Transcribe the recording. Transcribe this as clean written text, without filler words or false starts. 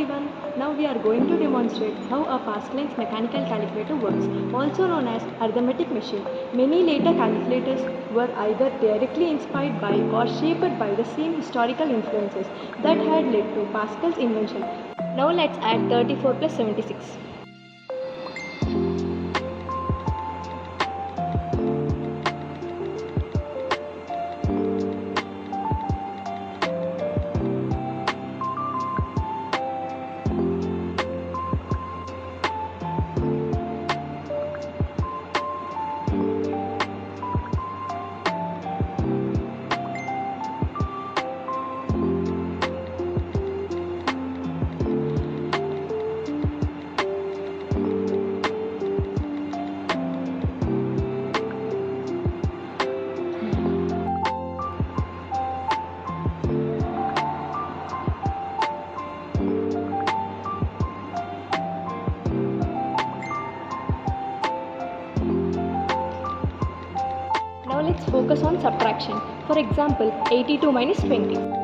everyone. Now we are going to demonstrate how a Pascaline's mechanical calculator works, also known as arithmetic machine. Many later calculators were either directly inspired by or shaped by the same historical influences that had led to Pascal's invention. Now let's add 34 plus 76. Now let's focus on subtraction. For example, 82 minus 20.